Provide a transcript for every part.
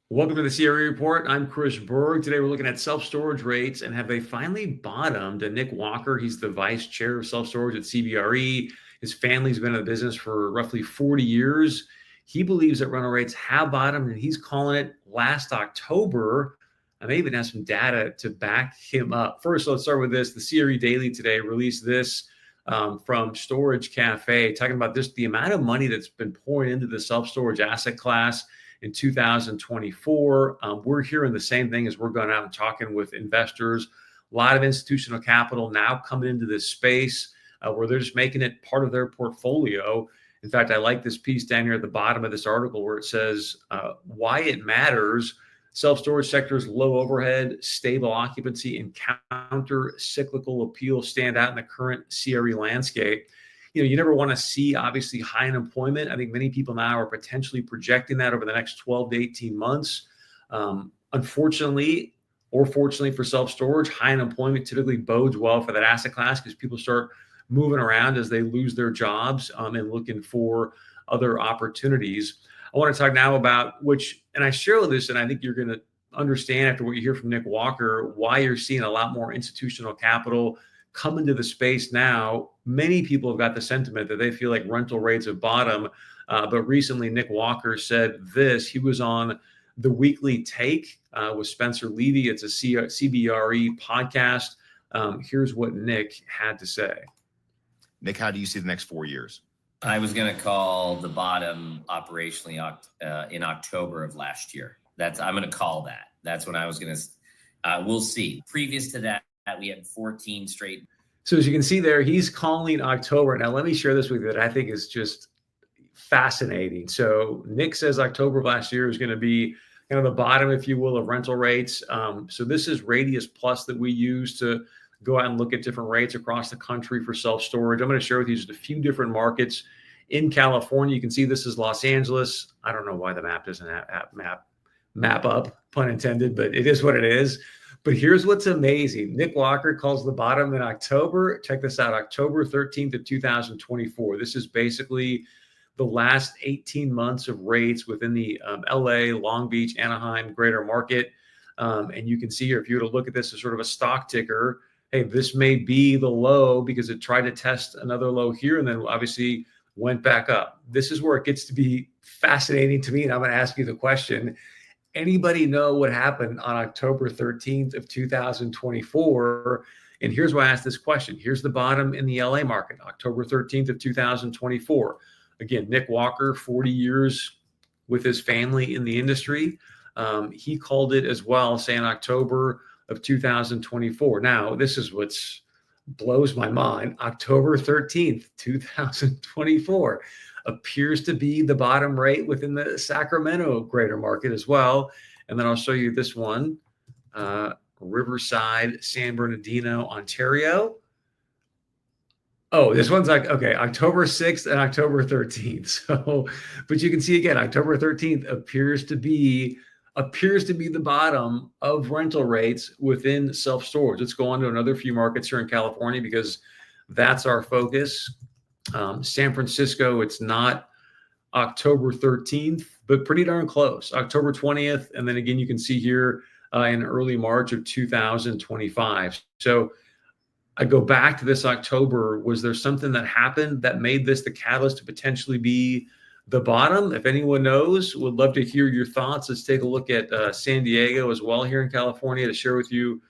Welcome to the CRE Report. I'm Chris Berg. Today we're looking at self-storage rates and have they finally bottomed? And Nick Walker, he's the vice chair of self-storage at CBRE. His family's been in the business for roughly 40 years. He believes that rental rates have bottomed and he's calling it last October. I may even have some data to back him up. First, let's start with this. The CRE Daily today released this from Storage Cafe, talking about this, the amount of money that's been pouring into the self-storage asset class in 2024. We're hearing the same thing as we're going out and talking with investors. A lot of institutional capital now coming into this space where they're just making it part of their portfolio. In fact, I like this piece down here at the bottom of this article where it says why it matters. Self-storage sector's low overhead, stable occupancy, and counter-cyclical appeal stand out in the current CRE landscape. You never want to see, obviously, high unemployment. I think many people now are potentially projecting that over the next 12 to 18 months. Unfortunately, or fortunately for self-storage, high unemployment typically bodes well for that asset class because people start moving around as they lose their jobs and looking for other opportunities. I want to talk now about which, and I share this, and I think you're going to understand after what you hear from Nick Walker, why you're seeing a lot more institutional capital come into the space now. Many people have got the sentiment that they feel like rental rates have bottomed. But recently, Nick Walker said this. He was on The Weekly Take with Spencer Levy. It's a CBRE podcast. Here's what Nick had to say. Nick, how do you see the next 4 years? I was going to call the bottom operationally in October of last year. I'm going to call that. That's when I was going to. We'll see. Previous to that, we had 14 straight. So as you can see there, he's calling October. Now, let me share this with you that I think is just fascinating. So Nick says October of last year is going to be kind of the bottom, if you will, of rental rates. So this is Radius Plus that we use to go out and look at different rates across the country for self-storage. I'm going to share with you just a few different markets in California. You can see this is Los Angeles. I don't know why the map doesn't map up, pun intended, but it is what it is. But here's what's amazing. Nick Walker calls the bottom in October. Check this out, October 13th of 2024. This is basically the last 18 months of rates within the LA, Long Beach, Anaheim, greater market. And you can see here, if you were to look at this as sort of a stock ticker, hey, this may be the low because it tried to test another low here and then obviously went back up. This is where it gets to be fascinating to me. And I'm going to ask you the question. Anybody know what happened on October 13th of 2024? And here's why I asked this question. Here's the bottom in the LA market, October 13th of 2024. Again, Nick Walker, 40 years with his family in the industry. He called it as well, saying October of 2024. Now, this is what's blows my mind. October 13th, 2024. Appears to be the bottom rate within the Sacramento greater market as well. And then I'll show you this one, Riverside, San Bernardino, Ontario. Oh, this one's like, okay, October 6th and October 13th. So, but you can see again, October 13th appears to be the bottom of rental rates within self-storage. Let's go on to another few markets here in California because that's our focus. San Francisco, it's not October 13th, but pretty darn close, October 20th. And then again, you can see here in early March of 2025. So I go back to this October. Was there something that happened that made this the catalyst to potentially be the bottom? If anyone knows, would love to hear your thoughts. Let's take a look at San Diego as well here in California to share with you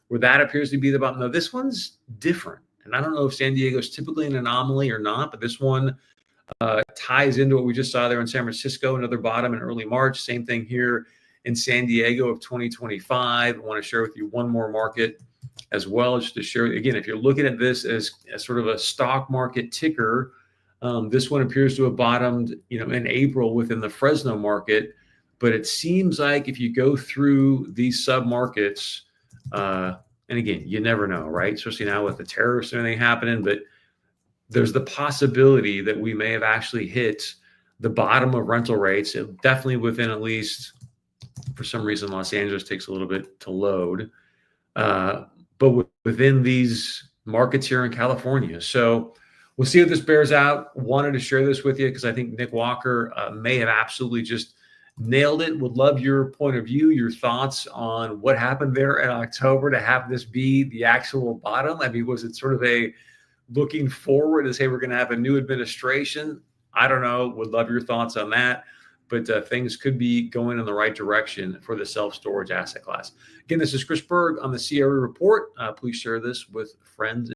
where that appears to be the bottom. Now, this one's different. And I don't know if San Diego is typically an anomaly or not, but this one ties into what we just saw there in San Francisco, another bottom in early March. Same thing here in San Diego of 2025. I want to share with you one more market as well, just to share. Again, if you're looking at this as sort of a stock market ticker, this one appears to have bottomed, in April within the Fresno market. But it seems like if you go through these sub-markets, and again, you never know, right? Especially now with the tariffs and everything happening, but there's the possibility that we may have actually hit the bottom of rental rates, definitely within at least, for some reason, Los Angeles takes a little bit to load, but within these markets here in California. So we'll see if this bears out. Wanted to share this with you because I think Nick Walker may have absolutely just nailed it. Would love your point of view, your thoughts on what happened there in October to have this be the actual bottom. I mean, was it sort of a looking forward as, hey, we're going to have a new administration? I don't know. Would love your thoughts on that. But things could be going in the right direction for the self-storage asset class. Again, this is Chris Berg on the CRE Report. Please share this with friends.